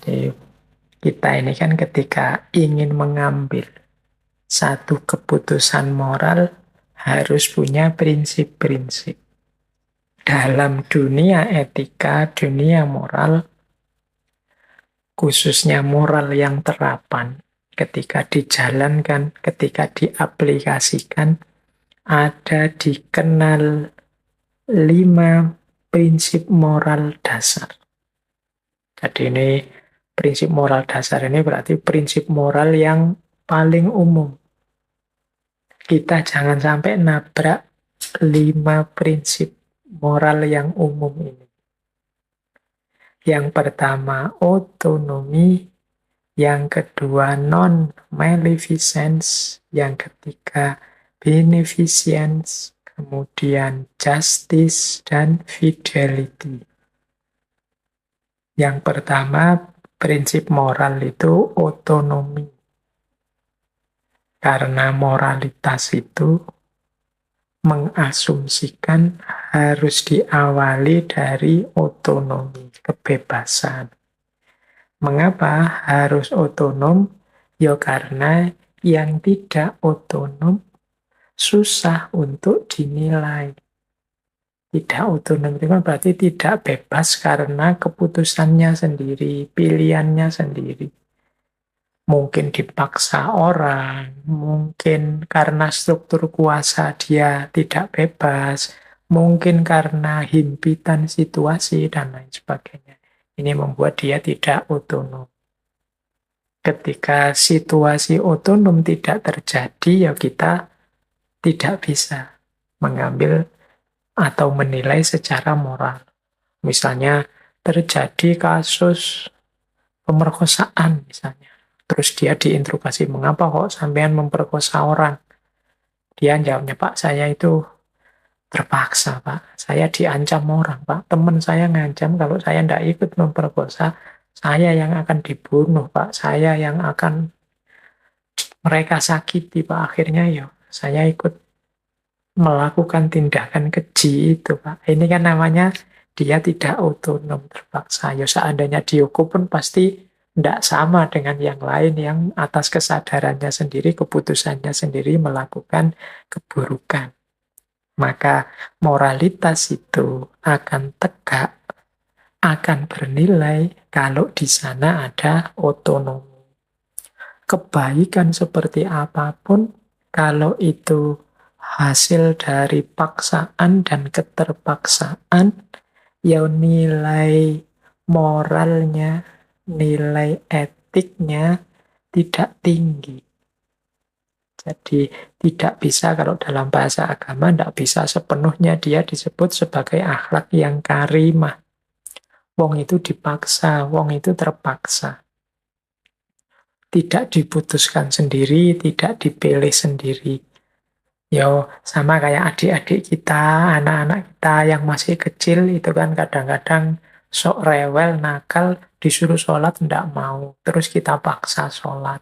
Jadi kita ini kan ketika ingin mengambil satu keputusan moral harus punya prinsip-prinsip. Dalam dunia etika, dunia moral, khususnya moral yang terapan, ketika dijalankan, ketika diaplikasikan, ada dikenal 5 prinsip moral dasar. Jadi ini prinsip moral dasar ini berarti prinsip moral yang paling umum. Kita jangan sampai nabrak 5 prinsip moral yang umum ini. Yang pertama otonomi, yang kedua non-maleficence, yang ketiga beneficence, kemudian justice, dan fidelity. Yang pertama, prinsip moral itu otonomi. Karena moralitas itu mengasumsikan harus diawali dari otonomi, kebebasan. Mengapa harus otonom? Ya karena yang tidak otonom susah untuk dinilai. Tidak otonom itu kan berarti tidak bebas karena keputusannya sendiri, pilihannya sendiri. Mungkin dipaksa orang, mungkin karena struktur kuasa dia tidak bebas, mungkin karena himpitan situasi, dan lain sebagainya. Ini membuat dia tidak otonom. Ketika situasi otonom tidak terjadi, ya kita tidak bisa mengambil atau menilai secara moral. Misalnya terjadi kasus pemerkosaan misalnya. Terus dia diinterogasi, mengapa kok sampean memperkosa orang? Dia jawabnya, Pak, saya itu terpaksa, Pak. Saya diancam orang, Pak. Teman saya ngancam kalau saya tidak ikut memperkosa, saya yang akan dibunuh, Pak. Saya yang akan mereka sakiti, Pak. Akhirnya ya saya ikut melakukan tindakan keji itu, Pak. Ini kan namanya dia tidak otonom, terpaksa. Ya seandainya dihukum pun pasti tidak sama dengan yang lain yang atas kesadarannya sendiri, keputusannya sendiri melakukan keburukan. Maka moralitas itu akan tegak, akan bernilai kalau di sana ada otonomi. Kebaikan seperti apapun, kalau itu hasil dari paksaan dan keterpaksaan, ya nilai moralnya, nilai etiknya tidak tinggi. Jadi tidak bisa, kalau dalam bahasa agama tidak bisa sepenuhnya dia disebut sebagai akhlak yang karimah. Wong itu dipaksa, wong itu terpaksa. Tidak diputuskan sendiri, tidak dipilih sendiri. Yo, sama kayak adik-adik kita, anak-anak kita yang masih kecil itu kan kadang-kadang sok rewel, nakal, disuruh sholat ndak mau. Terus kita paksa sholat.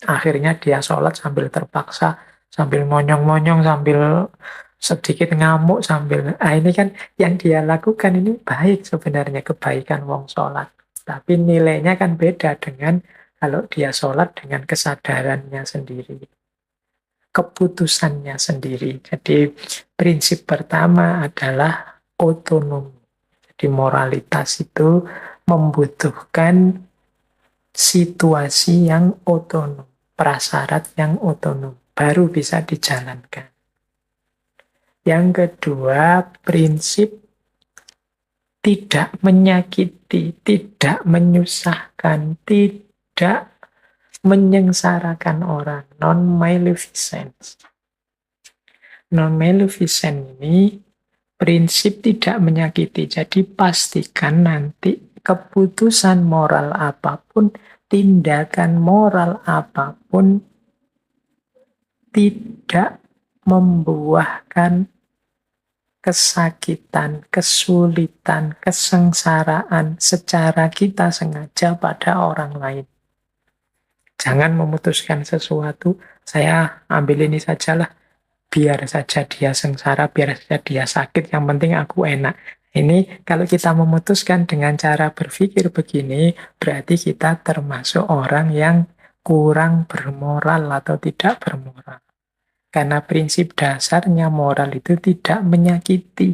Akhirnya dia sholat sambil terpaksa, sambil monyong-monyong, sambil sedikit ngamuk, sambil... Nah ini kan yang dia lakukan ini baik sebenarnya, kebaikan wong sholat. Tapi nilainya kan beda dengan kalau dia sholat dengan kesadarannya sendiri, keputusannya sendiri. Jadi prinsip pertama adalah otonomi. Jadi moralitas itu membutuhkan situasi yang otonom, prasyarat yang otonom, baru bisa dijalankan. Yang kedua, prinsip tidak menyakiti, tidak menyusahkan, tidak menyengsarakan orang, non-maleficence. Non-maleficence ini prinsip tidak menyakiti, jadi pastikan nanti keputusan moral apapun, tindakan moral apapun tidak membuahkan kesakitan, kesulitan, kesengsaraan secara kita sengaja pada orang lain. Jangan memutuskan sesuatu, saya ambil ini sajalah, biar saja dia sengsara, biar saja dia sakit, yang penting aku enak. Ini kalau kita memutuskan dengan cara berpikir begini, berarti kita termasuk orang yang kurang bermoral atau tidak bermoral. Karena prinsip dasarnya moral itu tidak menyakiti.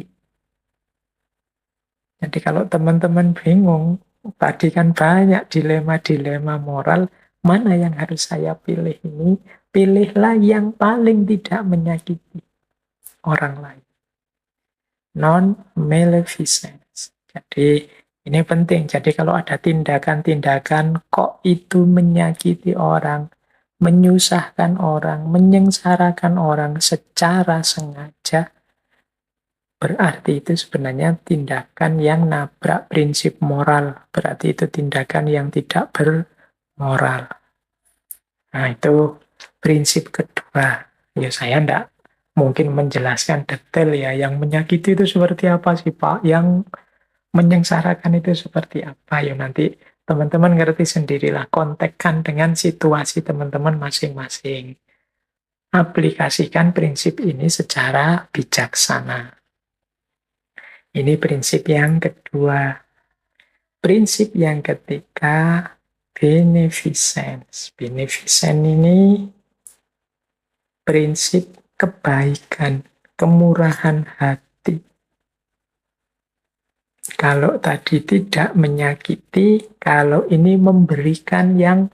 Jadi kalau teman-teman bingung, tadi kan banyak dilema-dilema moral, mana yang harus saya pilih ini? Pilihlah yang paling tidak menyakiti orang lain. Non-maleficence. Jadi ini penting. Jadi kalau ada tindakan-tindakan kok itu menyakiti orang, menyusahkan orang, menyengsarakan orang secara sengaja, berarti itu sebenarnya tindakan yang nabrak prinsip moral. Berarti itu tindakan yang tidak bermoral. Nah, itu prinsip kedua. Ya, saya enggak mungkin menjelaskan detail ya. Yang menyakiti itu seperti apa sih, Pak? Yang menyengsarakan itu seperti apa? Ya, nanti teman-teman ngerti sendirilah. Kontekkan dengan situasi teman-teman masing-masing. Aplikasikan prinsip ini secara bijaksana. Ini prinsip yang kedua. Prinsip yang ketiga, beneficence. Beneficence ini prinsip kebaikan, kemurahan hati. Kalau tadi tidak menyakiti, kalau ini memberikan yang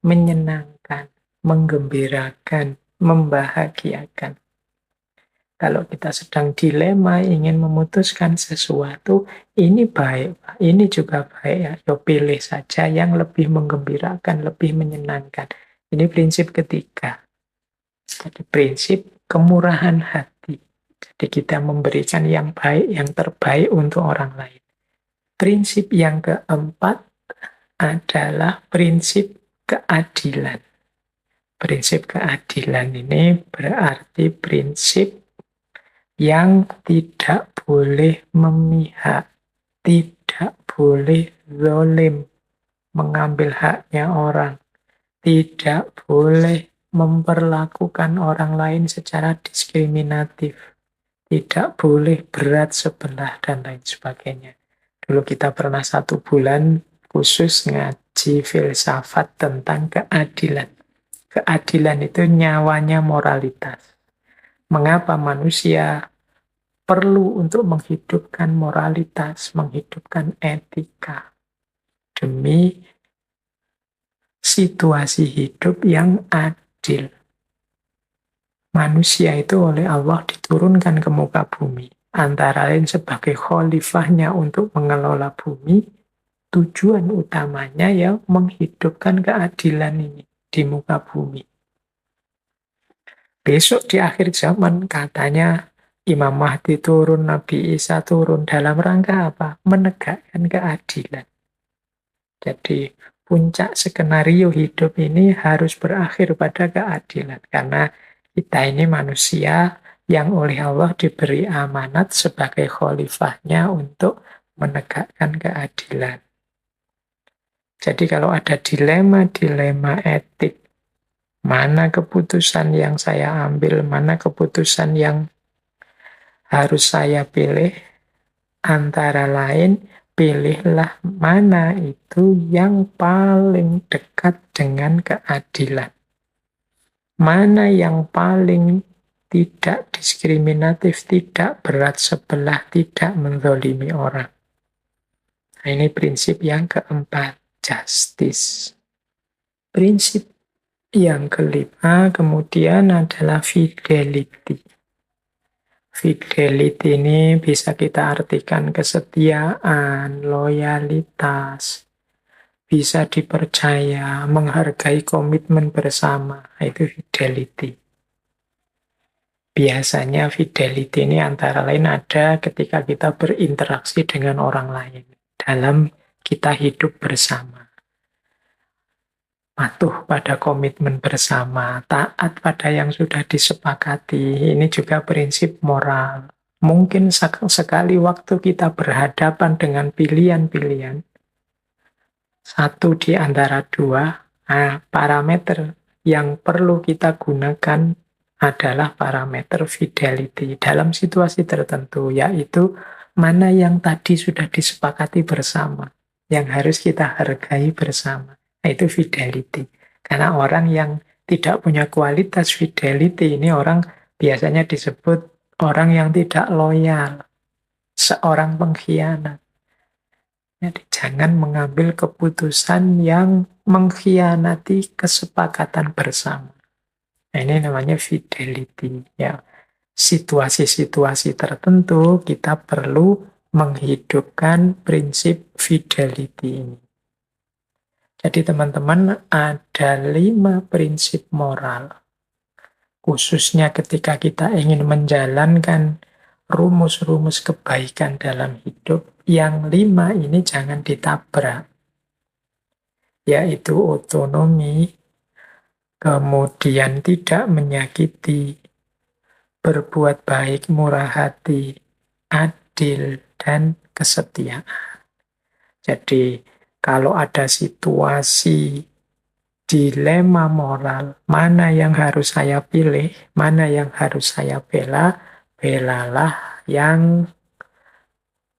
menyenangkan, menggembirakan, membahagiakan. Kalau kita sedang dilema, ingin memutuskan sesuatu, ini baik, Pak. Ini juga baik ya. Yo pilih saja yang lebih menggembirakan, lebih menyenangkan. Ini prinsip ketiga. Jadi prinsip kemurahan hati. Jadi kita memberikan yang baik, yang terbaik untuk orang lain. Prinsip yang keempat adalah prinsip keadilan. Prinsip keadilan ini berarti prinsip yang tidak boleh memihak, tidak boleh zalim, mengambil haknya orang, tidak boleh memperlakukan orang lain secara diskriminatif, tidak boleh berat sebelah, dan lain sebagainya. Dulu kita pernah 1 bulan khusus ngaji filsafat tentang keadilan. Keadilan itu nyawanya moralitas. Mengapa manusia perlu untuk menghidupkan moralitas, menghidupkan etika demi situasi hidup yang adil. Manusia itu oleh Allah diturunkan ke muka bumi, antara lain sebagai khalifahnya untuk mengelola bumi. Tujuan utamanya ya menghidupkan keadilan ini di muka bumi. Besok di akhir zaman katanya Imam Mahdi turun, Nabi Isa turun, dalam rangka apa? Menegakkan keadilan. Jadi puncak skenario hidup ini harus berakhir pada keadilan. Karena kita ini manusia yang oleh Allah diberi amanat sebagai khalifahnya untuk menegakkan keadilan. Jadi kalau ada dilema-dilema etik, mana keputusan yang saya ambil, mana keputusan yang harus saya pilih, antara lain pilihlah mana itu yang paling dekat dengan keadilan. Mana yang paling tidak diskriminatif, tidak berat sebelah, tidak menzalimi orang. Nah, ini prinsip yang keempat, justice. Prinsip yang kelima kemudian adalah fidelity. Fidelity ini bisa kita artikan kesetiaan, loyalitas, bisa dipercaya, menghargai komitmen bersama. Itu fidelity. Biasanya fidelity ini antara lain ada ketika kita berinteraksi dengan orang lain dalam kita hidup bersama. Patuh pada komitmen bersama, taat pada yang sudah disepakati. Ini juga prinsip moral. Mungkin sekali waktu kita berhadapan dengan pilihan-pilihan, satu di antara dua, parameter yang perlu kita gunakan adalah parameter fidelity dalam situasi tertentu, yaitu mana yang tadi sudah disepakati bersama, yang harus kita hargai bersama. Nah, itu fidelity. Karena orang yang tidak punya kualitas fidelity, ini orang biasanya disebut orang yang tidak loyal, seorang pengkhianat. Jadi jangan mengambil keputusan yang mengkhianati kesepakatan bersama. Nah, ini namanya fidelity. Ya, situasi-situasi tertentu kita perlu menghidupkan prinsip fidelity ini. Jadi teman-teman, ada 5 prinsip moral. Khususnya ketika kita ingin menjalankan rumus-rumus kebaikan dalam hidup, yang 5 ini jangan ditabrak. Yaitu otonomi, kemudian tidak menyakiti, berbuat baik, murah hati, adil, dan kesetiaan. Jadi, kalau ada situasi dilema moral, mana yang harus saya pilih, mana yang harus saya bela, belalah yang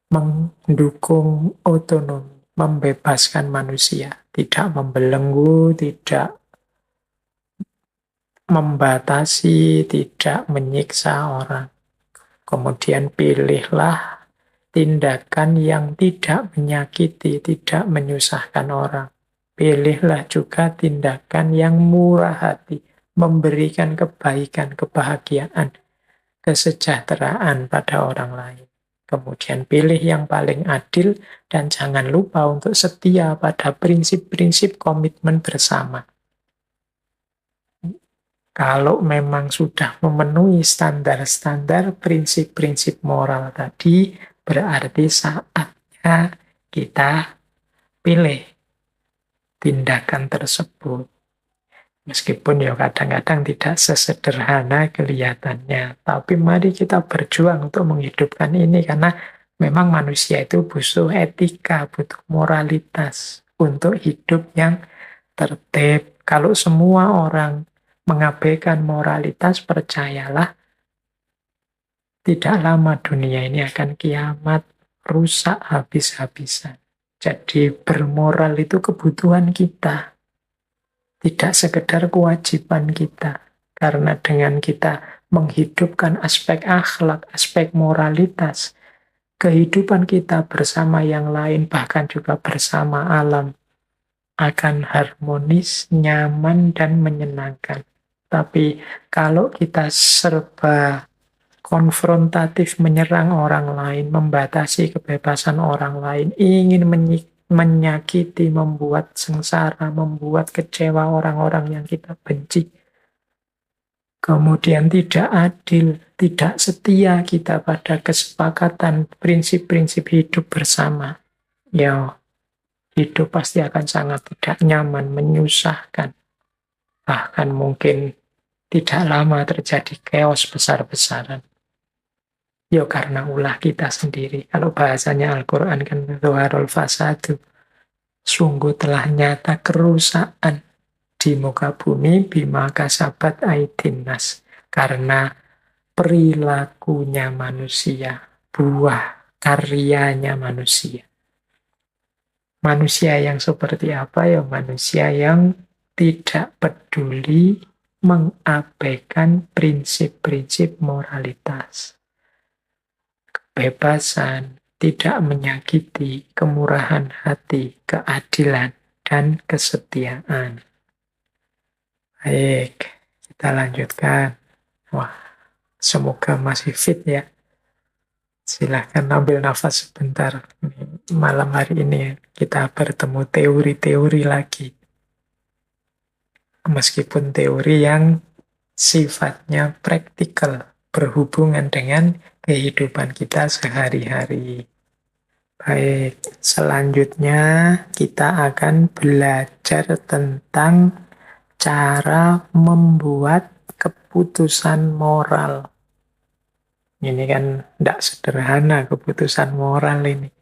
mendukung otonomi, membebaskan manusia, tidak membelenggu, tidak membatasi, tidak menyiksa orang. Kemudian pilihlah tindakan yang tidak menyakiti, tidak menyusahkan orang. Pilihlah juga tindakan yang murah hati, memberikan kebaikan, kebahagiaan, kesejahteraan pada orang lain. Kemudian pilih yang paling adil dan jangan lupa untuk setia pada prinsip-prinsip komitmen bersama. Kalau memang sudah memenuhi standar-standar prinsip-prinsip moral tadi, berarti saatnya kita pilih tindakan tersebut. Meskipun ya kadang-kadang tidak sesederhana kelihatannya. Tapi mari kita berjuang untuk menghidupkan ini. Karena memang manusia itu butuh etika, butuh moralitas untuk hidup yang tertib. Kalau semua orang mengabaikan moralitas, percayalah, tidak lama dunia ini akan kiamat, rusak habis-habisan. Jadi bermoral itu kebutuhan kita, tidak sekedar kewajiban kita. Karena dengan kita menghidupkan aspek akhlak, aspek moralitas, kehidupan kita bersama yang lain, bahkan juga bersama alam, akan harmonis, nyaman, dan menyenangkan. Tapi kalau kita serba konfrontatif, menyerang orang lain, membatasi kebebasan orang lain, ingin menyakiti, membuat sengsara, membuat kecewa orang-orang yang kita benci, kemudian tidak adil, tidak setia kita pada kesepakatan prinsip-prinsip hidup bersama, ya hidup pasti akan sangat tidak nyaman, menyusahkan. Bahkan mungkin tidak lama terjadi chaos besar-besaran. Ya karena ulah kita sendiri. Kalau bahasanya Al-Quran kan Zuharul Fasadu. Sungguh telah nyata kerusakan di muka bumi bima kasabat aidinnas. Karena perilakunya manusia. Buah karyanya manusia. Manusia yang seperti apa? Ya manusia yang tidak peduli, mengabaikan prinsip-prinsip moralitas. Kebebasan, tidak menyakiti, kemurahan hati, keadilan, dan kesetiaan. Baik, kita lanjutkan. Wah, semoga masih fit ya. Silahkan ambil nafas sebentar. Malam hari ini kita bertemu teori-teori lagi. Meskipun teori yang sifatnya praktikal, berhubungan dengan kehidupan kita sehari-hari. Baik, selanjutnya kita akan belajar tentang cara membuat keputusan moral. Ini kan tidak sederhana keputusan moral ini.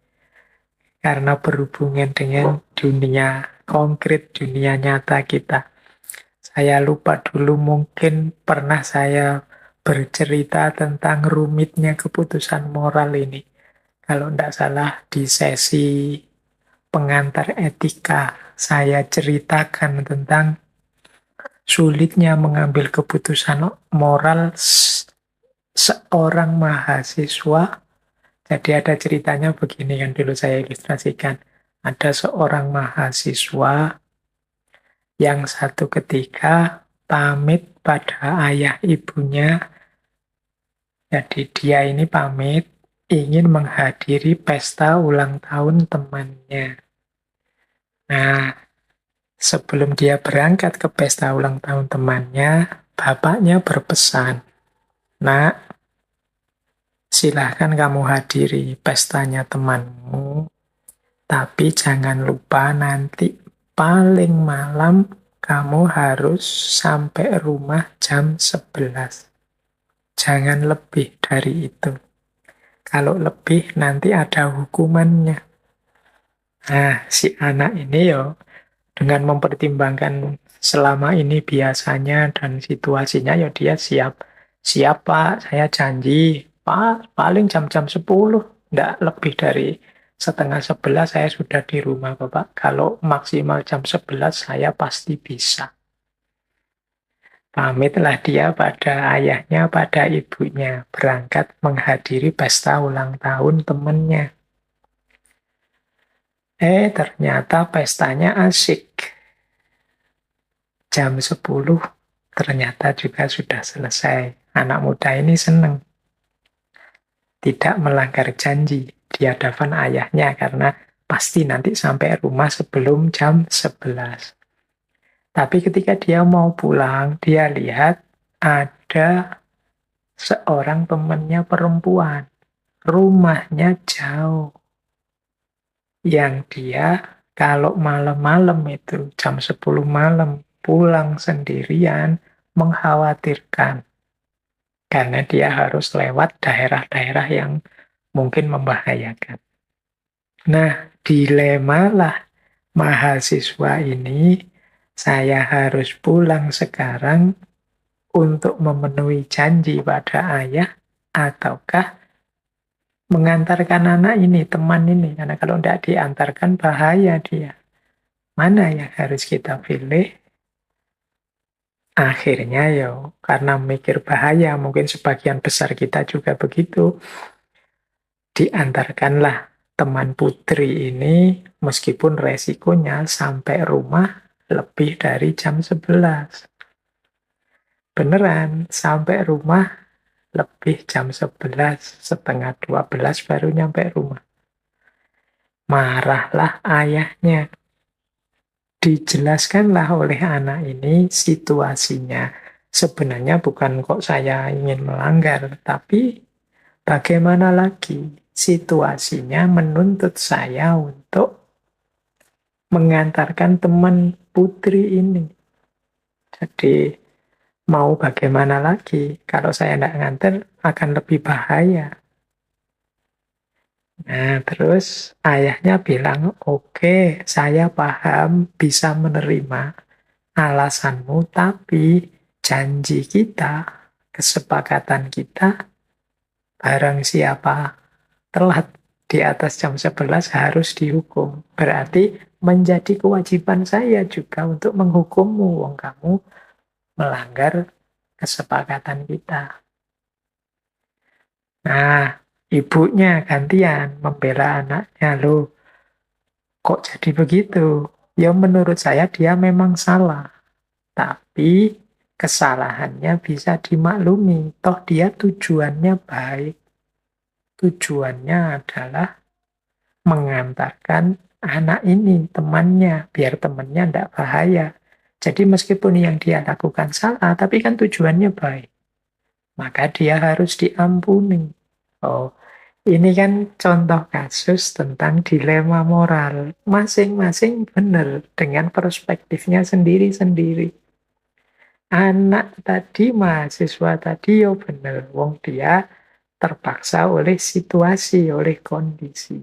Karena berhubungan dengan dunia konkret, dunia nyata kita. Saya lupa dulu, mungkin pernah saya bercerita tentang rumitnya keputusan moral ini. Kalau tidak salah di sesi pengantar etika, saya ceritakan tentang sulitnya mengambil keputusan moral seorang mahasiswa. Jadi ada ceritanya begini kan dulu saya ilustrasikan. Ada seorang mahasiswa yang satu ketika pamit pada ayah ibunya. Jadi dia ini pamit ingin menghadiri pesta ulang tahun temannya. Nah, sebelum dia berangkat ke pesta ulang tahun temannya, bapaknya berpesan, "Nak, silahkan kamu hadiri pestanya temanmu, tapi jangan lupa nanti paling malam kamu harus sampai rumah jam 11. Jangan lebih dari itu. Kalau lebih nanti ada hukumannya." Nah, si anak ini yo dengan mempertimbangkan selama ini biasanya dan situasinya ya dia siap. Siap Pak, saya janji. Pak, paling jam-jam 10. Nggak lebih dari setengah 11 saya sudah di rumah Bapak. Kalau maksimal jam 11 saya pasti bisa. Pamitlah dia pada ayahnya, pada ibunya. Berangkat menghadiri pesta ulang tahun temannya. Ternyata pestanya asik. Jam 10 ternyata juga sudah selesai. Anak muda ini senang. Tidak melanggar janji di hadapan ayahnya karena pasti nanti sampai rumah sebelum jam 11. Tapi ketika dia mau pulang, dia lihat ada seorang temannya perempuan. Rumahnya jauh. Yang dia kalau malam-malam itu jam 10 malam pulang sendirian mengkhawatirkan. Karena dia harus lewat daerah-daerah yang mungkin membahayakan. Nah, dilemalah mahasiswa ini, saya harus pulang sekarang untuk memenuhi janji pada ayah, ataukah mengantarkan anak ini, teman ini. Karena kalau tidak diantarkan bahaya dia. Mana yang harus kita pilih? Akhirnya yo, karena mikir bahaya, mungkin sebagian besar kita juga begitu. Diantarkanlah teman putri ini, meskipun resikonya sampai rumah lebih dari jam 11. Beneran, sampai rumah lebih jam 11, setengah 12 baru nyampe rumah. Marahlah ayahnya. Dijelaskanlah oleh anak ini situasinya. Sebenarnya bukan kok saya ingin melanggar, tapi bagaimana lagi? Situasinya menuntut saya untuk mengantarkan teman putri ini. Jadi mau bagaimana lagi? Kalau saya tidak nganter akan lebih bahaya. Nah, terus ayahnya bilang, "Oke, saya paham, bisa menerima alasanmu, tapi janji kita, kesepakatan kita, barang siapa telat di atas jam 11 harus dihukum. Berarti menjadi kewajiban saya juga untuk menghukummu, wong kamu melanggar kesepakatan kita." Nah, ibunya gantian membela anaknya. Loh, kok jadi begitu? Ya menurut saya dia memang salah. Tapi kesalahannya bisa dimaklumi. Toh dia tujuannya baik. Tujuannya adalah mengantarkan anak ini, temannya, biar temannya tidak bahaya. Jadi meskipun yang dia lakukan salah, tapi kan tujuannya baik. Maka dia harus diampuni. Oh, ini kan contoh kasus tentang dilema moral. Masing-masing benar dengan perspektifnya sendiri-sendiri. Anak tadi, mahasiswa tadi, yo benar. Wong dia terpaksa oleh situasi, oleh kondisi.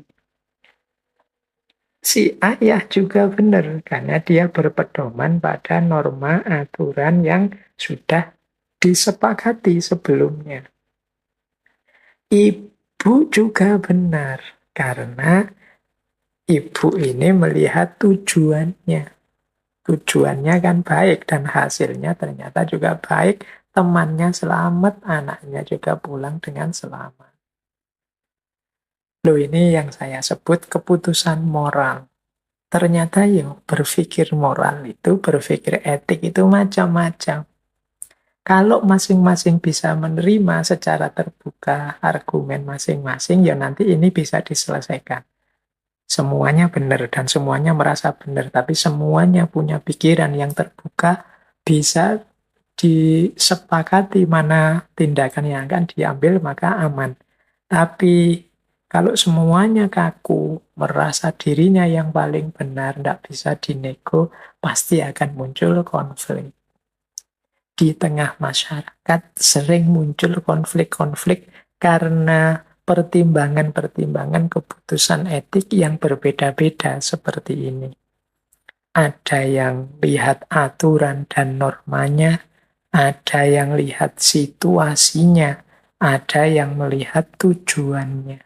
Si ayah juga benar, karena dia berpedoman pada norma aturan yang sudah disepakati sebelumnya. ibu juga benar. Karena ibu ini melihat tujuannya. Tujuannya kan baik dan hasilnya ternyata juga baik. Temannya selamat, anaknya juga pulang dengan selamat. Loh, ini yang saya sebut keputusan moral. Ternyata ya berpikir moral itu, berpikir etik itu macam-macam. Kalau masing-masing bisa menerima secara terbuka argumen masing-masing, ya nanti ini bisa diselesaikan. Semuanya benar dan semuanya merasa benar, tapi semuanya punya pikiran yang terbuka, bisa disepakati mana tindakan yang akan diambil, maka aman. Tapi kalau semuanya kaku, merasa dirinya yang paling benar, tidak bisa dinego, pasti akan muncul konflik. Di tengah masyarakat sering muncul konflik-konflik karena pertimbangan-pertimbangan keputusan etik yang berbeda-beda seperti ini. Ada yang lihat aturan dan normanya, ada yang lihat situasinya, ada yang melihat tujuannya.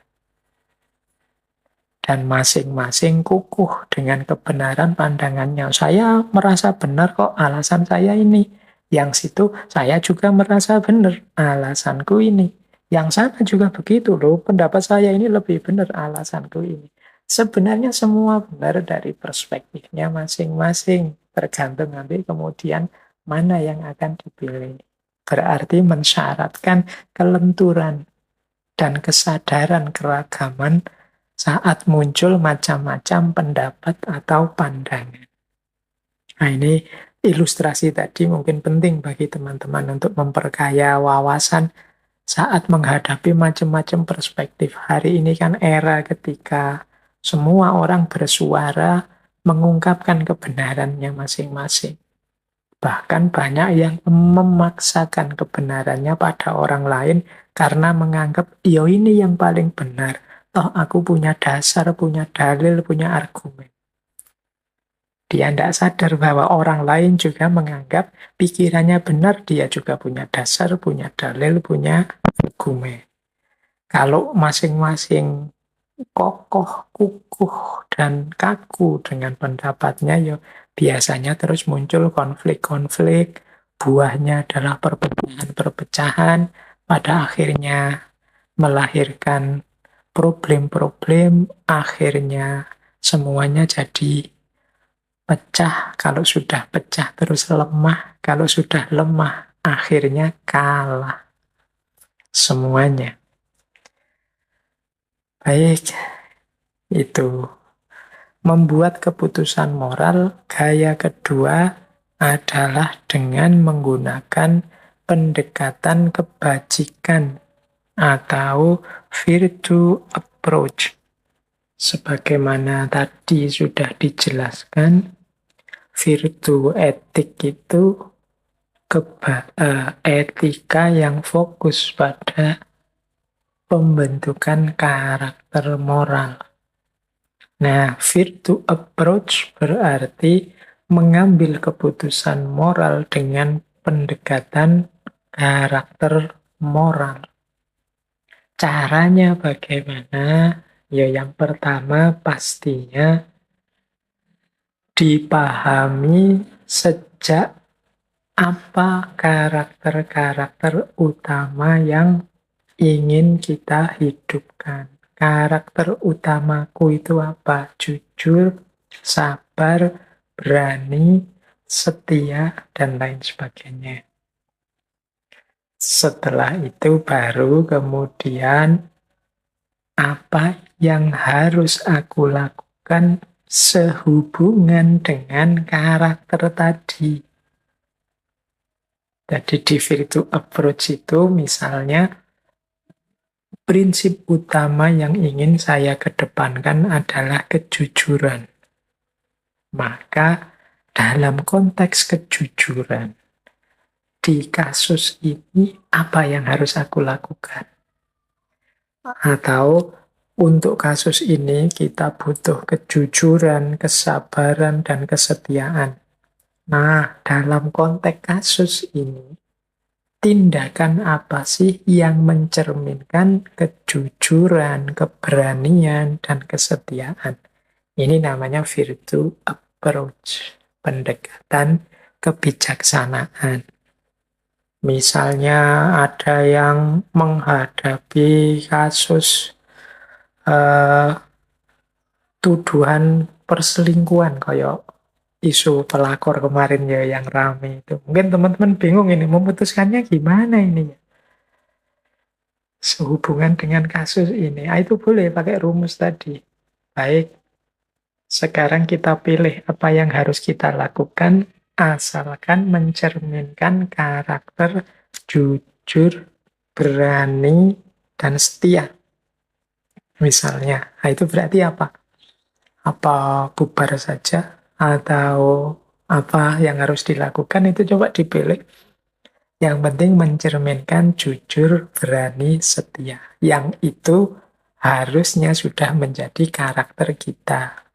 Dan masing-masing kukuh dengan kebenaran pandangannya. Saya merasa benar kok, alasan saya ini. Yang situ saya juga merasa benar, alasanku ini. Yang sana juga begitu loh, pendapat saya ini lebih benar, alasanku ini. Sebenarnya semua benar dari perspektifnya masing-masing. Tergantung nanti kemudian mana yang akan dipilih. Berarti mensyaratkan kelenturan dan kesadaran keragaman saat muncul macam-macam pendapat atau pandangan. Nah, ini ilustrasi tadi mungkin penting bagi teman-teman untuk memperkaya wawasan saat menghadapi macam-macam perspektif. Hari ini kan era ketika semua orang bersuara mengungkapkan kebenarannya masing-masing. Bahkan banyak yang memaksakan kebenarannya pada orang lain karena menganggap, yo ini yang paling benar. Toh aku punya dasar, punya dalil, punya argumen. Dia tidak sadar bahwa orang lain juga menganggap pikirannya benar, dia juga punya dasar, punya dalil, punya argumen. Kalau masing-masing kokoh, kukuh, dan kaku dengan pendapatnya, ya biasanya terus muncul konflik-konflik, buahnya adalah perpecahan-perpecahan, pada akhirnya melahirkan problem-problem, akhirnya semuanya jadi pecah. Kalau sudah pecah terus lemah, kalau sudah lemah akhirnya kalah semuanya. Baik, itu membuat keputusan moral. Gaya kedua adalah dengan menggunakan pendekatan kebajikan atau virtue approach. Sebagaimana tadi sudah dijelaskan, virtue etik itu etika yang fokus pada pembentukan karakter moral. Nah, virtue approach berarti mengambil keputusan moral dengan pendekatan karakter moral. Caranya bagaimana? Ya, yang pertama pastinya dipahami sejak apa karakter-karakter utama yang ingin kita hidupkan. Karakter utamaku itu apa? Jujur, sabar, berani, setia, dan lain sebagainya. Setelah itu baru kemudian apa yang harus aku lakukan sehubungan dengan karakter tadi. Jadi di virtue approach itu misalnya prinsip utama yang ingin saya kedepankan adalah kejujuran. Maka dalam konteks kejujuran, di kasus ini apa yang harus aku lakukan? Atau untuk kasus ini kita butuh kejujuran, kesabaran, dan kesetiaan. Nah, dalam konteks kasus ini, tindakan apa sih yang mencerminkan kejujuran, keberanian, dan kesetiaan. Ini namanya virtue approach, pendekatan kebijaksanaan. Misalnya ada yang menghadapi kasus eh, tuduhan perselingkuhan kayak isu pelakor kemarin ya yang rame itu. Mungkin teman-teman bingung ini memutuskannya gimana ini ya. Sehubungan dengan kasus ini. Itu boleh pakai rumus tadi. Baik, sekarang kita pilih apa yang harus kita lakukan asalkan mencerminkan karakter jujur, berani, dan setia. Misalnya, nah itu berarti apa? Apa bubar saja? Atau apa yang harus dilakukan itu coba dipilih. Yang penting mencerminkan jujur, berani, setia. Yang itu harusnya sudah menjadi karakter kita.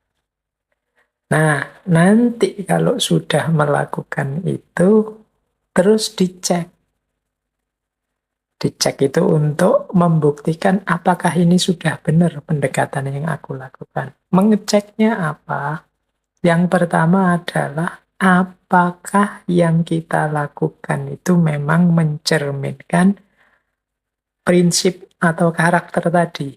Nah, nanti kalau sudah melakukan itu, terus dicek. Dicek itu untuk membuktikan apakah ini sudah benar pendekatan yang aku lakukan. Mengeceknya apa? Yang pertama adalah apakah yang kita lakukan itu memang mencerminkan prinsip atau karakter tadi.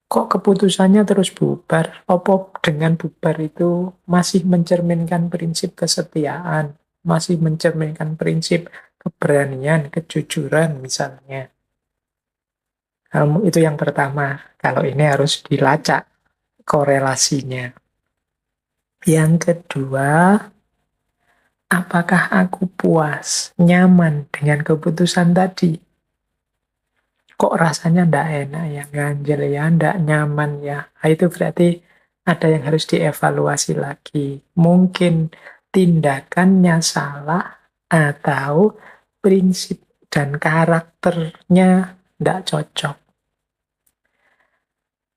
Kok keputusannya terus bubar? Apa dengan bubar itu masih mencerminkan prinsip kesetiaan, masih mencerminkan prinsip keberanian, kejujuran misalnya. Itu yang pertama. Kalau ini harus dilacak korelasinya. Yang kedua, apakah aku puas, nyaman dengan keputusan tadi? Kok rasanya ndak enak ya, ganjel ya, ndak nyaman ya. Nah, itu berarti ada yang harus dievaluasi lagi. Mungkin tindakannya salah atau prinsip dan karakternya ndak cocok.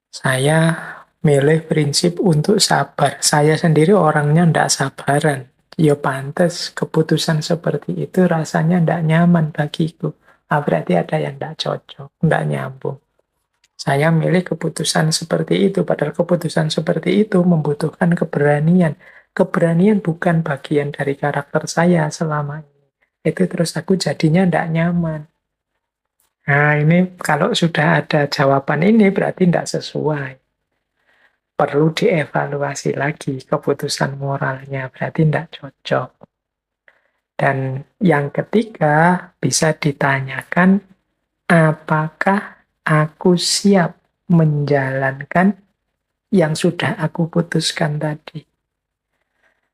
Saya milih prinsip untuk sabar. Saya sendiri orangnya ndak sabaran. Ya pantas keputusan seperti itu rasanya ndak nyaman bagiku. Berarti ada yang ndak cocok, ndak nyambung. Saya milih keputusan seperti itu, padahal keputusan seperti itu membutuhkan keberanian. Keberanian bukan bagian dari karakter saya selama ini. Itu terus aku jadinya ndak nyaman. Nah, ini kalau sudah ada jawaban ini berarti ndak sesuai. Perlu dievaluasi lagi keputusan moralnya, berarti ndak cocok. Dan yang ketiga, bisa ditanyakan apakah aku siap menjalankan yang sudah aku putuskan tadi.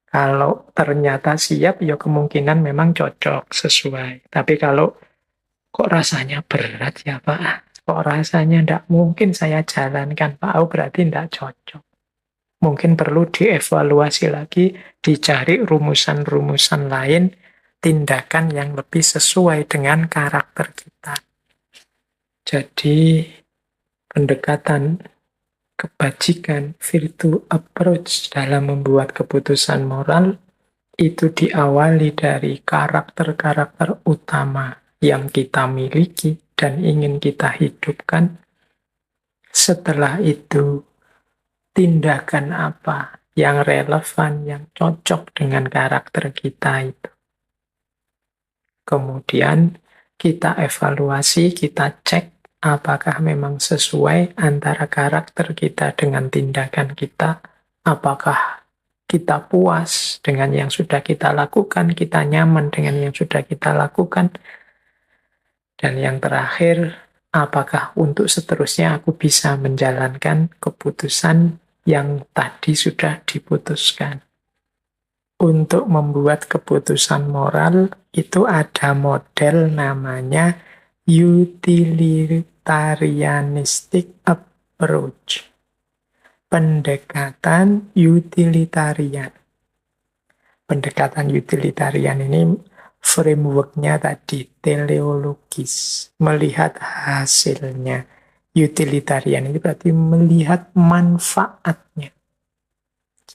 Kalau ternyata siap, ya kemungkinan memang cocok, sesuai. Tapi kalau kok rasanya berat ya Pak, kok rasanya tidak mungkin saya jalankan Pak, berarti tidak cocok. Mungkin perlu dievaluasi lagi, dicari rumusan-rumusan lain, tindakan yang lebih sesuai dengan karakter kita. Jadi, pendekatan kebajikan, virtue approach dalam membuat keputusan moral itu diawali dari karakter-karakter utama yang kita miliki dan ingin kita hidupkan. Setelah itu, tindakan apa yang relevan, yang cocok dengan karakter kita itu. Kemudian kita evaluasi, kita cek apakah memang sesuai antara karakter kita dengan tindakan kita, apakah kita puas dengan yang sudah kita lakukan, kita nyaman dengan yang sudah kita lakukan, dan yang terakhir, apakah untuk seterusnya aku bisa menjalankan keputusan yang tadi sudah diputuskan. Untuk membuat keputusan moral, itu ada model namanya utilitarianistic approach. Pendekatan utilitarian. Pendekatan utilitarian ini framework-nya tadi teleologis, melihat hasilnya. Utilitarian ini berarti melihat manfaatnya.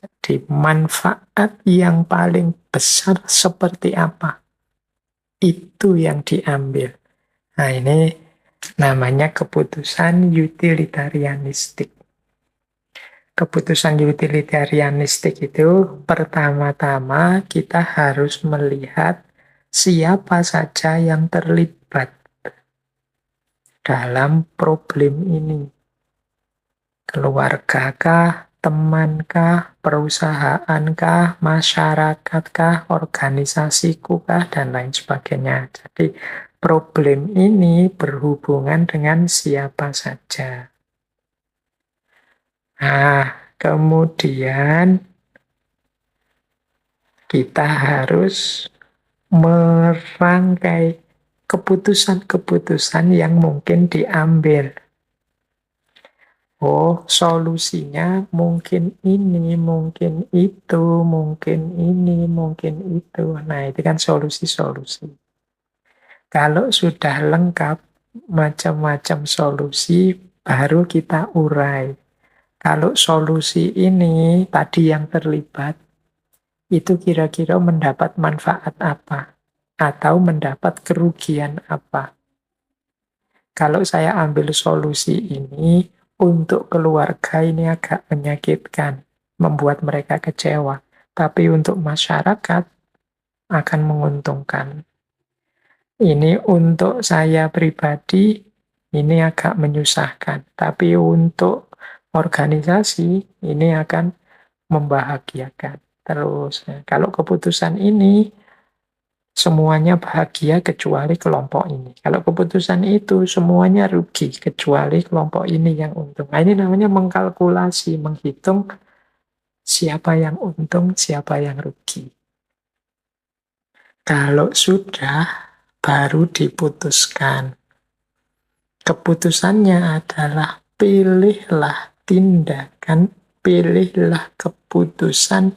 Jadi manfaat yang paling besar seperti apa? itu yang diambil. Nah, ini namanya keputusan utilitarianistik. Keputusan utilitarianistik itu pertama-tama kita harus melihat siapa saja yang terlibat dalam problem ini. Keluargakah, temankah, perusahaankah, masyarakatkah, organisasikukah, dan lain sebagainya. Jadi problem ini berhubungan dengan siapa saja. Nah, kemudian kita harus merangkai keputusan-keputusan yang mungkin diambil. Oh, solusinya mungkin ini, mungkin itu, mungkin ini, mungkin itu. Nah, itu kan solusi-solusi. Kalau sudah lengkap macam-macam solusi, baru kita urai. Kalau solusi ini tadi yang terlibat, itu kira-kira mendapat manfaat apa? Atau mendapat kerugian apa? Kalau saya ambil solusi ini, untuk keluarga ini agak menyakitkan, membuat mereka kecewa. Tapi untuk masyarakat akan menguntungkan. Ini untuk saya pribadi, ini agak menyusahkan. Tapi untuk organisasi, ini akan membahagiakan. Terus, kalau keputusan ini semuanya bahagia kecuali kelompok ini. Kalau keputusan itu semuanya rugi kecuali kelompok ini yang untung. Nah, ini namanya mengkalkulasi, menghitung siapa yang untung, siapa yang rugi. Kalau sudah, baru diputuskan. Keputusannya adalah pilihlah tindakan, pilihlah keputusan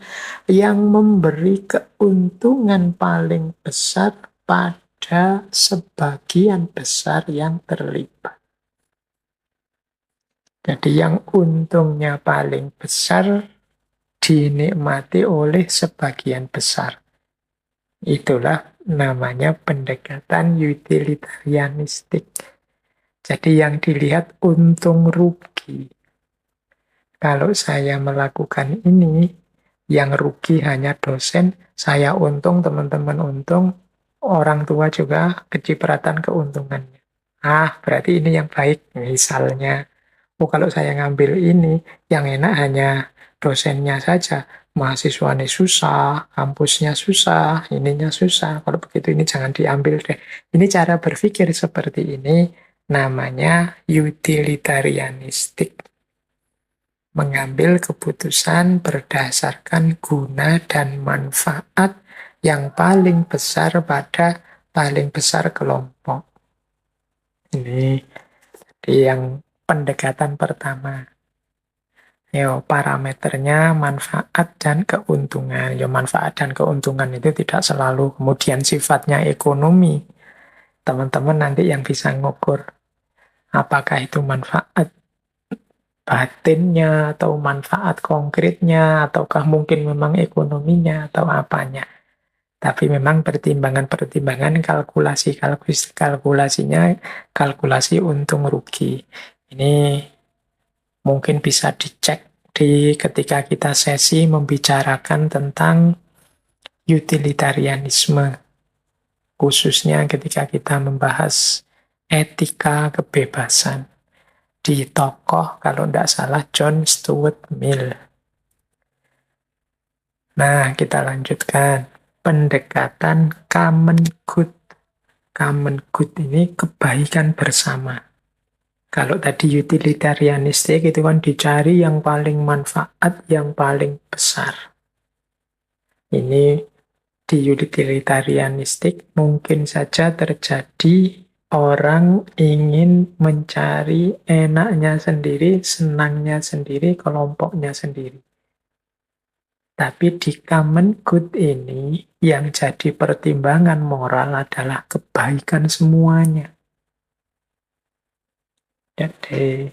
yang memberi keuntungan paling besar pada sebagian besar yang terlibat. Jadi yang untungnya paling besar dinikmati oleh sebagian besar. Itulah namanya pendekatan utilitarianistik. Jadi yang dilihat untung rugi. Kalau saya melakukan ini, yang rugi hanya dosen, saya untung, teman-teman untung, orang tua juga kecipratan keuntungannya. Ah, berarti ini yang baik, misalnya. Oh, kalau saya ngambil ini, yang enak hanya dosennya saja. Mahasiswanya susah, kampusnya susah, ininya susah. Kalau begitu ini jangan diambil deh. Ini cara berpikir seperti ini, namanya utilitarianistik. Mengambil keputusan berdasarkan guna dan manfaat yang paling besar pada paling besar kelompok. Ini yang pendekatan pertama. Yo, parameternya manfaat dan keuntungan. Yo, manfaat dan keuntungan itu tidak selalu kemudian sifatnya ekonomi. Teman-teman nanti yang bisa ngukur apakah itu manfaat batinnya, atau manfaat konkretnya, ataukah mungkin memang ekonominya, atau apanya. Tapi memang pertimbangan-pertimbangan kalkulasinya kalkulasi untung rugi. Ini mungkin bisa dicek ketika kita sesi membicarakan tentang utilitarianisme. Khususnya ketika kita membahas etika kebebasan. Di tokoh, kalau tidak salah, John Stuart Mill. Nah, kita lanjutkan. Pendekatan common good. Common good ini kebaikan bersama. Kalau tadi utilitarianistik itu kan dicari yang paling manfaat, yang paling besar. Ini di utilitarianistik mungkin saja terjadi orang ingin mencari enaknya sendiri, senangnya sendiri, kelompoknya sendiri. Tapi di common good ini, yang jadi pertimbangan moral adalah kebaikan semuanya. Jadi,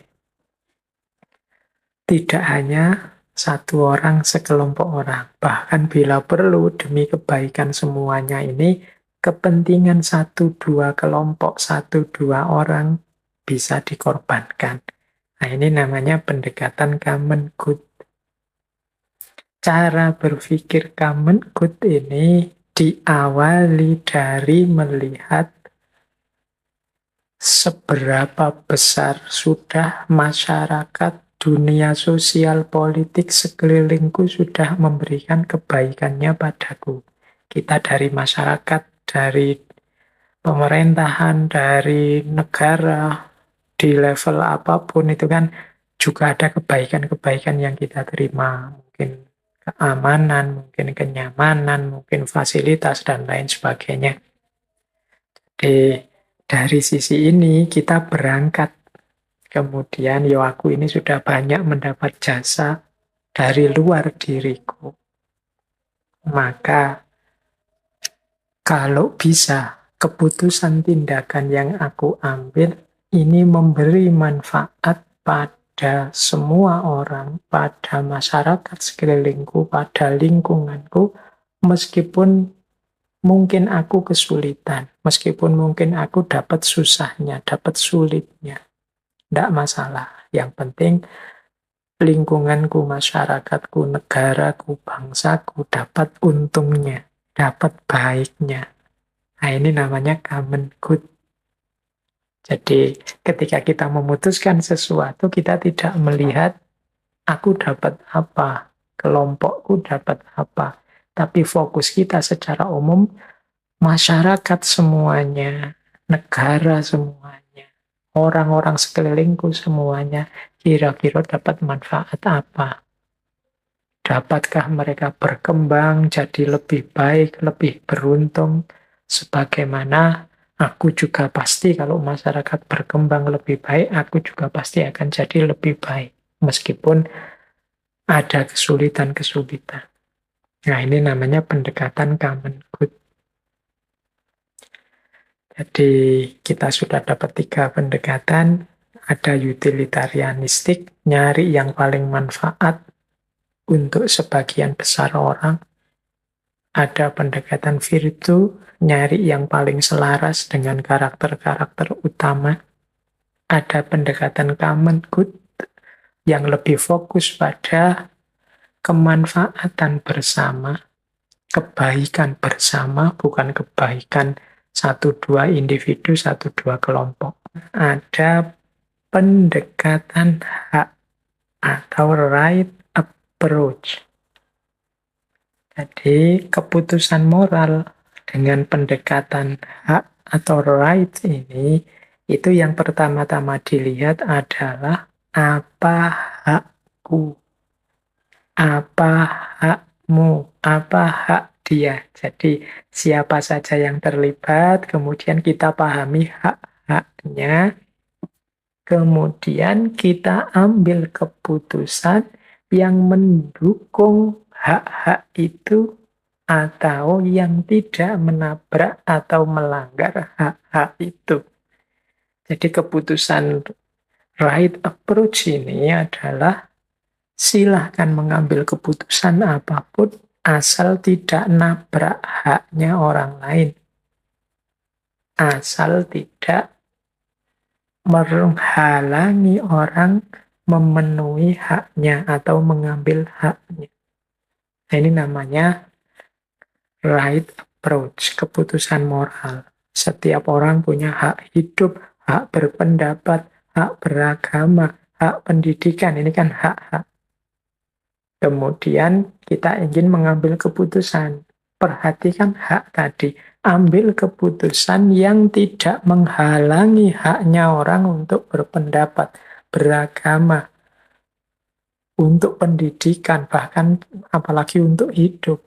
tidak hanya satu orang, sekelompok orang. Bahkan bila perlu, demi kebaikan semuanya ini, kepentingan satu dua kelompok, satu dua orang bisa dikorbankan. Nah, ini namanya pendekatan common good. Cara berpikir common good ini diawali dari melihat seberapa besar sudah masyarakat, dunia sosial, politik sekelilingku sudah memberikan kebaikannya padaku. Kita dari masyarakat, dari pemerintahan, dari negara, di level apapun itu kan juga ada kebaikan-kebaikan yang kita terima. Mungkin keamanan, mungkin kenyamanan, mungkin fasilitas, dan lain sebagainya. Jadi dari sisi ini kita berangkat. Kemudian, yo aku ini sudah banyak mendapat jasa dari luar diriku. Maka kalau bisa, keputusan tindakan yang aku ambil ini memberi manfaat pada semua orang, pada masyarakat sekelilingku, pada lingkunganku, meskipun mungkin aku kesulitan, meskipun mungkin aku dapat susahnya, dapat sulitnya. Tidak masalah. Yang penting lingkunganku, masyarakatku, negaraku, bangsaku dapat untungnya, dapat baiknya. Nah, ini namanya common good. Jadi ketika kita memutuskan sesuatu, kita tidak melihat aku dapat apa, kelompokku dapat apa. Tapi fokus kita secara umum, masyarakat semuanya, negara semuanya, orang-orang sekelilingku semuanya, kira-kira dapat manfaat apa? Dapatkah mereka berkembang jadi lebih baik, lebih beruntung, sebagaimana aku juga pasti kalau masyarakat berkembang lebih baik, aku juga pasti akan jadi lebih baik, meskipun ada kesulitan-kesulitan. Nah, ini namanya pendekatan common good. Jadi kita sudah dapat 3 pendekatan, ada utilitarianistik, nyari yang paling manfaat untuk sebagian besar orang. Ada pendekatan virtu, nyari yang paling selaras dengan karakter-karakter utama. Ada pendekatan common good, yang lebih fokus pada kemanfaatan bersama, kebaikan bersama, bukan kebaikan satu dua individu, satu dua kelompok. Ada pendekatan hak atau right approach. Jadi keputusan moral dengan pendekatan hak atau right ini, itu yang pertama-tama dilihat adalah apa hakku, apa hakmu, apa hak dia. Jadi siapa saja yang terlibat, kemudian kita pahami hak-haknya, kemudian kita ambil keputusan yang mendukung hak-hak itu atau yang tidak menabrak atau melanggar hak-hak itu. Jadi keputusan right approach ini adalah silahkan mengambil keputusan apapun asal tidak nabrak haknya orang lain. Asal tidak menghalangi orang memenuhi haknya atau mengambil haknya. Nah, ini namanya right approach, keputusan moral. Setiap orang punya hak hidup, hak berpendapat, hak beragama, hak pendidikan. Ini kan hak-hak. Kemudian kita ingin mengambil keputusan. Perhatikan hak tadi. Ambil keputusan yang tidak menghalangi haknya orang untuk berpendapat, beragama, untuk pendidikan, bahkan apalagi untuk hidup.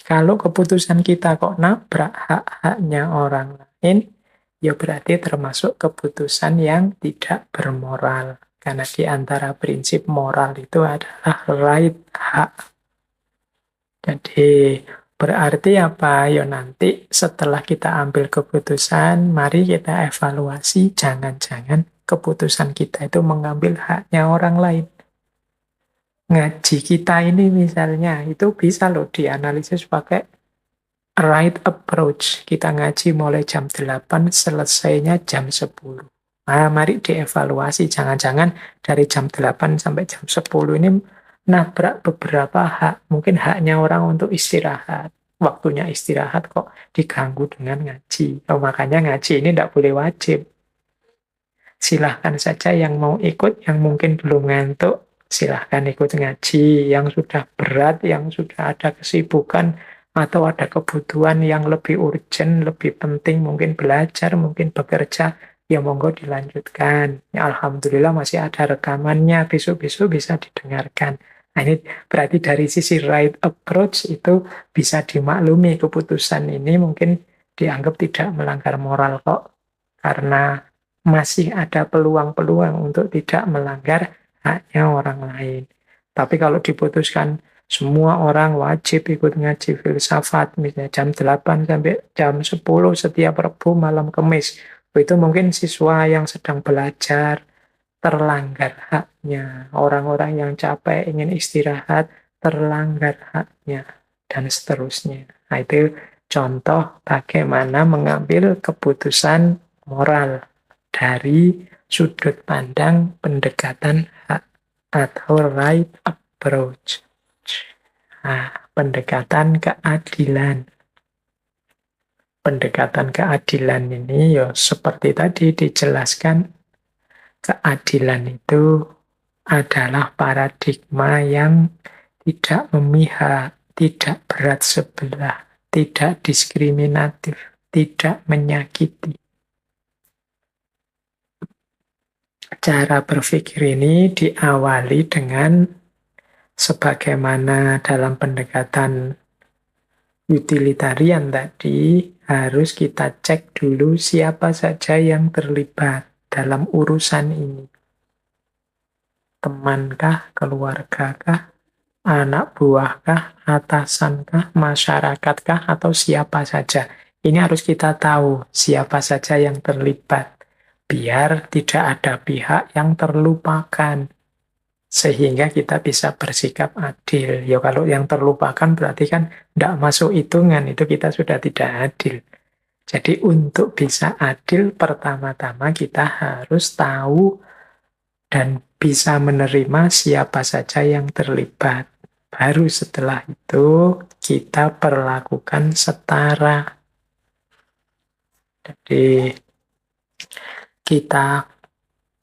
Kalau keputusan kita kok nabrak hak-haknya orang lain, ya berarti termasuk keputusan yang tidak bermoral. Karena di antara prinsip moral itu adalah right hak. Jadi berarti apa? Ya nanti setelah kita ambil keputusan, mari kita evaluasi. Jangan-jangan keputusan kita itu mengambil haknya orang lain. Ngaji kita ini misalnya, itu bisa loh dianalisis pakai right approach. Kita ngaji mulai jam 8, selesainya jam 10. Nah, mari dievaluasi. Jangan-jangan dari jam 8 sampai jam 10 ini nabrak beberapa hak. Mungkin haknya orang untuk istirahat. Waktunya istirahat kok diganggu dengan ngaji. Oh, makanya ngaji ini tidak boleh wajib. Silahkan saja yang mau ikut, yang mungkin belum ngantuk, silahkan ikut ngaji. Yang sudah berat, yang sudah ada kesibukan, atau ada kebutuhan yang lebih urgent, lebih penting, mungkin belajar, mungkin bekerja, ya monggo dilanjutkan. Ya, alhamdulillah masih ada rekamannya, besok-besok bisa didengarkan. Nah, ini berarti dari sisi right approach itu bisa dimaklumi keputusan ini mungkin dianggap tidak melanggar moral kok. Karena masih ada peluang-peluang untuk tidak melanggar haknya orang lain. Tapi kalau diputuskan semua orang wajib ikut ngaji filsafat, misalnya jam 8 sampai jam 10 setiap Rabu malam Kamis, itu mungkin siswa yang sedang belajar terlanggar haknya. Orang-orang yang capek ingin istirahat terlanggar haknya, dan seterusnya. Nah, itu contoh bagaimana mengambil keputusan moral dari sudut pandang pendekatan hak atau right approach. Nah, pendekatan keadilan. Pendekatan keadilan ini ya seperti tadi dijelaskan, keadilan itu adalah paradigma yang tidak memihak, tidak berat sebelah, tidak diskriminatif, tidak menyakiti. Cara berpikir ini diawali dengan sebagaimana dalam pendekatan utilitarian tadi, harus kita cek dulu siapa saja yang terlibat dalam urusan ini. Temankah, keluargakah, anak buahkah, atasankah, masyarakatkah, atau siapa saja. Ini harus kita tahu siapa saja yang terlibat, biar tidak ada pihak yang terlupakan. Sehingga kita bisa bersikap adil. Ya kalau yang terlupakan berarti kan tidak masuk hitungan, itu kita sudah tidak adil. Jadi untuk bisa adil, pertama-tama kita harus tahu dan bisa menerima siapa saja yang terlibat. Baru setelah itu kita perlakukan setara. Jadi kita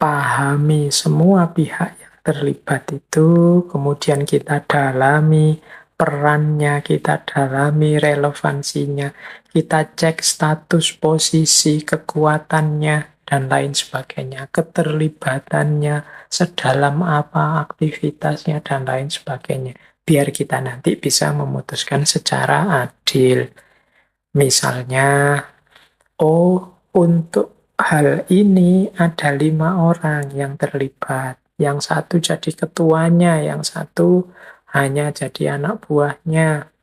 pahami semua pihak yang terlibat itu, kemudian kita dalami perannya, kita dalami relevansinya, kita cek status, posisi, kekuatannya, dan lain sebagainya, keterlibatannya, sedalam apa aktivitasnya, dan lain sebagainya. Biar kita nanti bisa memutuskan secara adil. Misalnya, untuk hal ini ada 5 orang yang terlibat. Yang satu jadi ketuanya, yang satu hanya jadi anak buahnya.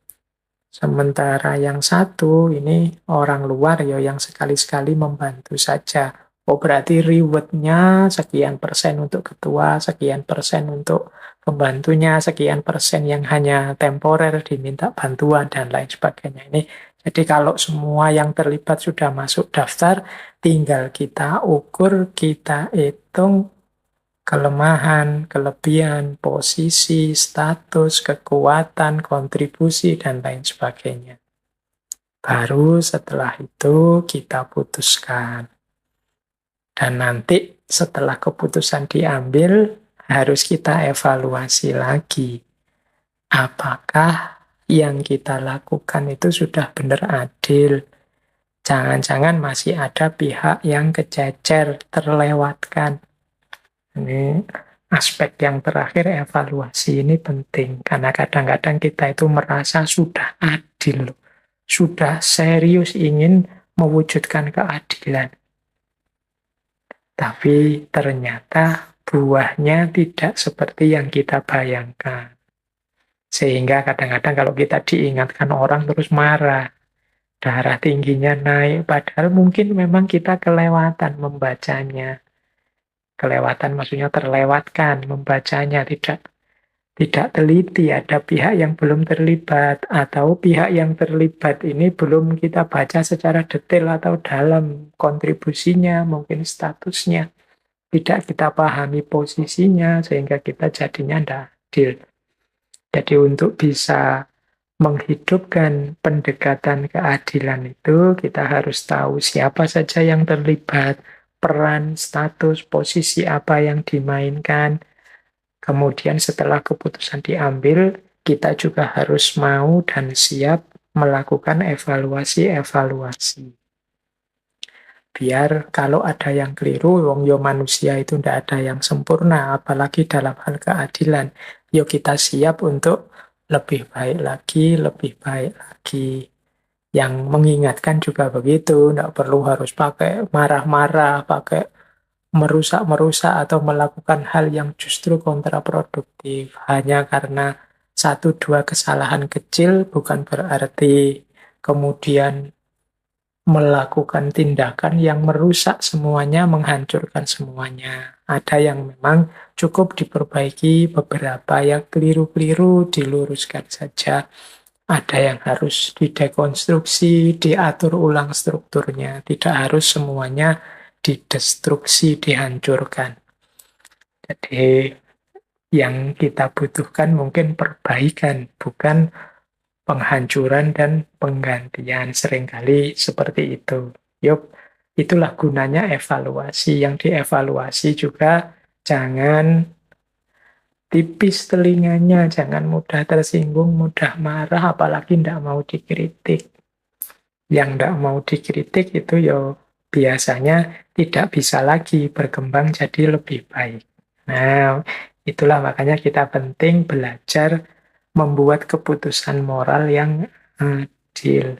Sementara yang satu ini orang luar ya yang sekali-sekali membantu saja. Oh berarti rewardnya sekian persen untuk ketua, sekian persen untuk pembantunya, sekian persen yang hanya temporer diminta bantuan dan lain sebagainya. Ini jadi kalau semua yang terlibat sudah masuk daftar, tinggal kita ukur, kita hitung kelemahan, kelebihan, posisi, status, kekuatan, kontribusi, dan lain sebagainya. Baru setelah itu kita putuskan. Dan nanti setelah keputusan diambil, harus kita evaluasi lagi. Apakah yang kita lakukan itu sudah benar adil? Jangan-jangan masih ada pihak yang kececer, terlewatkan. Ini aspek yang terakhir, evaluasi ini penting. Karena kadang-kadang kita itu merasa sudah adil, sudah serius ingin mewujudkan keadilan. Tapi ternyata buahnya tidak seperti yang kita bayangkan. Sehingga kadang-kadang kalau kita diingatkan orang terus marah. Darah tingginya naik, padahal mungkin memang kita kelewatan membacanya. Kelewatan maksudnya terlewatkan membacanya, tidak tidak teliti, ada pihak yang belum terlibat, atau pihak yang terlibat ini belum kita baca secara detail atau dalam kontribusinya, mungkin statusnya. Tidak kita pahami posisinya, sehingga kita jadinya tidak adil. Jadi untuk bisa menghidupkan pendekatan keadilan itu, kita harus tahu siapa saja yang terlibat, peran, status, posisi apa yang dimainkan. Kemudian setelah keputusan diambil, kita juga harus mau dan siap melakukan evaluasi-evaluasi. Biar kalau ada yang keliru, wong yo manusia itu tidak ada yang sempurna, apalagi dalam hal keadilan. Yo kita siap untuk lebih baik lagi, lebih baik lagi. Yang mengingatkan juga begitu, tidak perlu harus pakai marah-marah, pakai merusak-merusak atau melakukan hal yang justru kontraproduktif. Hanya karena satu dua kesalahan kecil bukan berarti kemudian melakukan tindakan yang merusak semuanya, menghancurkan semuanya. Ada yang memang cukup diperbaiki, beberapa yang keliru-keliru diluruskan saja. Ada yang harus didekonstruksi, diatur ulang strukturnya. Tidak harus semuanya didestruksi, dihancurkan. Jadi yang kita butuhkan mungkin perbaikan, bukan penghancuran dan penggantian. Seringkali seperti itu. Yup, itulah gunanya evaluasi. Yang dievaluasi juga jangan tipis telinganya, jangan mudah tersinggung, mudah marah, apalagi tidak mau dikritik. Yang tidak mau dikritik itu ya biasanya tidak bisa lagi berkembang jadi lebih baik. Nah, itulah makanya kita penting belajar membuat keputusan moral yang adil.